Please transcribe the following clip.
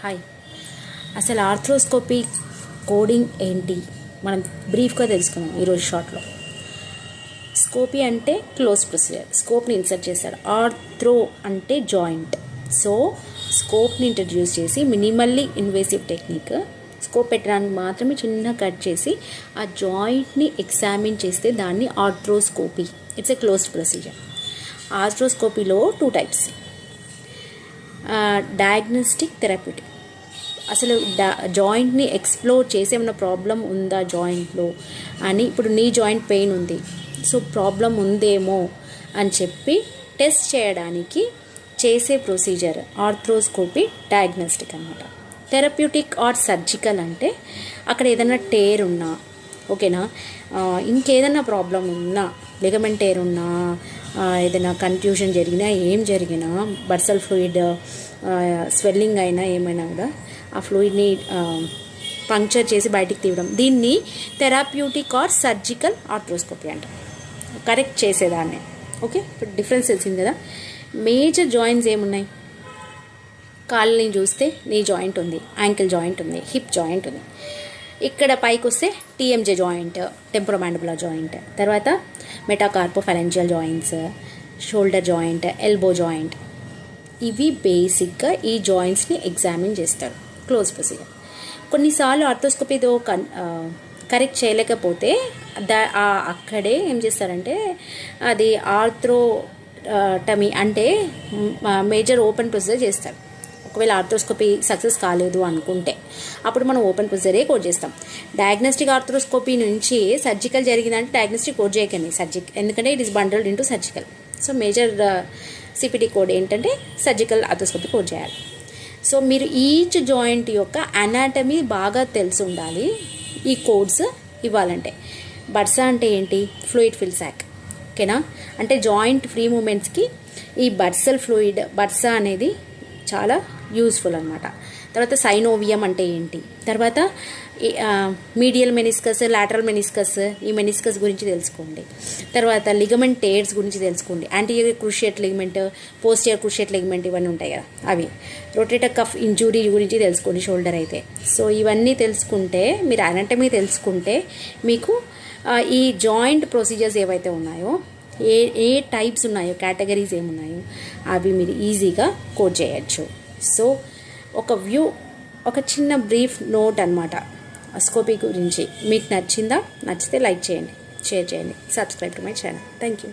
Hi, అసలు arthroscopy coding ఏంటి మనం బ్రీఫ్గా తెలుసుకున్నాం ఈరోజు షార్ట్లో. స్కోపీ అంటే క్లోజ్ ప్రొసీజర్, స్కోప్ని ఇన్సర్ట్ చేశాడు. ఆర్థ్రో అంటే జాయింట్. సో స్కోప్ని ఇంట్రడ్యూస్ చేసి మినిమల్లీ ఇన్వేసివ్ టెక్నిక్, స్కోప్ పెట్టడానికి మాత్రమే చిన్న కట్ చేసి ఆ జాయింట్ని ఎగ్జామిన్ చేస్తే దాన్ని arthroscopy. It's a closed procedure. ఆర్థ్రోస్కోపీలో 2 types, డయాగ్నోస్టిక్, థెరప్యూటిక్. అసలు జాయింట్ని ఎక్స్ప్లోర్ చేసి ఏమైనా ప్రాబ్లం ఉందా జాయింట్లో అని, ఇప్పుడు నీ జాయింట్ పెయిన్ ఉంది, సో ప్రాబ్లం ఉందేమో అని చెప్పి టెస్ట్ చేయడానికి చేసే ప్రొసీజర్ ఆర్థ్రోస్కోపీ డయాగ్నోస్టిక్ అన్నమాట. థెరప్యూటిక్ ఆర్ సర్జికల్ అంటే అక్కడ ఏదైనా టేర్ ఉన్నా, ఓకేనా, ఇంకేదైనా ప్రాబ్లం ఉన్నా, లిగమెంట్ టేర్ ఉన్నా, ఏదైనా కన్ఫ్యూజన్ జరిగినా, ఏం జరిగినా, బర్సల్ ఫ్లూయిడ్ స్వెల్లింగ్ అయినా ఏమైనా కూడా ఆ ఫ్లూయిడ్ని పంక్చర్ చేసి బయటికి తీయడం, దీన్ని థెరప్యూటిక్ ఆర్ సర్జికల్ ఆర్థ్రోస్కోపీ అంట. కరెక్ట్ చేసేదాన్ని. ఓకే, ఇప్పుడు డిఫరెన్స్ తెలిసింది కదా. మేజర్ జాయింట్స్ ఏమున్నాయి? కాళ్ళని చూస్తే నీ జాయింట్ ఉంది, యాంకిల్ జాయింట్ ఉంది, హిప్ జాయింట్ ఉంది. ఇక్కడ పైకి వస్తే టీఎంజే జాయింట్, టెంపరోమాండిబులర్ జాయింట్, తర్వాత metacarpophalangeal joints, shoulder joint, elbow joint. ఇవి బేసిక్గా ఈ జాయింట్స్ని ఎగ్జామిన్ చేస్తారు, క్లోజ్ ప్రొసీజర్. కొన్నిసార్లు ఆర్థ్రోస్కోపీతో కరెక్ట్ చేయలేకపోతే అక్కడే ఏం చేస్తారంటే అది ఆర్థ్రోటమీ అంటే మేజర్ ఓపెన్ ప్రొసీజర్ చేస్తారు. ఒకవేళ ఆర్థ్రోస్కోపీ సక్సెస్ కాలేదు అనుకుంటే అప్పుడు మనం ఓపెన్ ప్రొసీజరే కోడ్ చేస్తాం. డయాగ్నోస్టిక్ ఆర్థ్రోస్కోపీ నుంచి సర్జికల్ జరిగిందంటే డయాగ్నోస్టిక్ కోడ్ చేయకండి, ఎందుకంటే it is bundled into surgical. So major CPT code ఏంటంటే సర్జికల్ ఆర్థ్రోస్కోపీ కోడ్ చేయాలి. సో మీరు ఈచ్ జాయింట్ యొక్క అనాటమీ బాగా తెలిసి ఉండాలి ఈ కోడ్స్ ఇవ్వాలంటే. బర్సా అంటే ఏంటి? ఫ్లూయిడ్ ఫిల్ సాక్, ఓకేనా. అంటే జాయింట్ ఫ్రీ మూమెంట్స్కి ఈ బర్సల్ ఫ్లూయిడ్, బర్సా అనేది చాలా యూస్ఫుల్ అనమాట. తర్వాత సైనోవియం అంటే ఏంటి, తర్వాత మీడియల్ మెనిస్కస్, లాటరల్ మెనిస్కస్, ఈ మెనిస్కస్ గురించి తెలుసుకోండి. తర్వాత లిగమెంట్ టేర్స్ గురించి తెలుసుకోండి. Anterior cruciate ligament, posterior cruciate ligament, ఇవన్నీ ఉంటాయి కదా అవి. రొటేటర్ కఫ్ ఇంజురీ గురించి తెలుసుకోండి, షోల్డర్ అయితే. సో ఇవన్నీ తెలుసుకుంటే, మీరు అనాటమీ తెలుసుకుంటే మీకు ఈ జాయింట్ ప్రొసీజర్స్ ఏవైతే ఉన్నాయో, ఏ టైప్స్ ఉన్నాయో, కేటగిరీస్ ఏమున్నాయో అవి మీరు ఈజీగా కోడ్ చేయొచ్చు. సో ఒక చిన్న బ్రీఫ్ నోట్ అనమాట స్కోపీ గురించి. మీకు నచ్చితే లైక్ చేయండి, షేర్ చేయండి, subscribe to my channel. Thank you.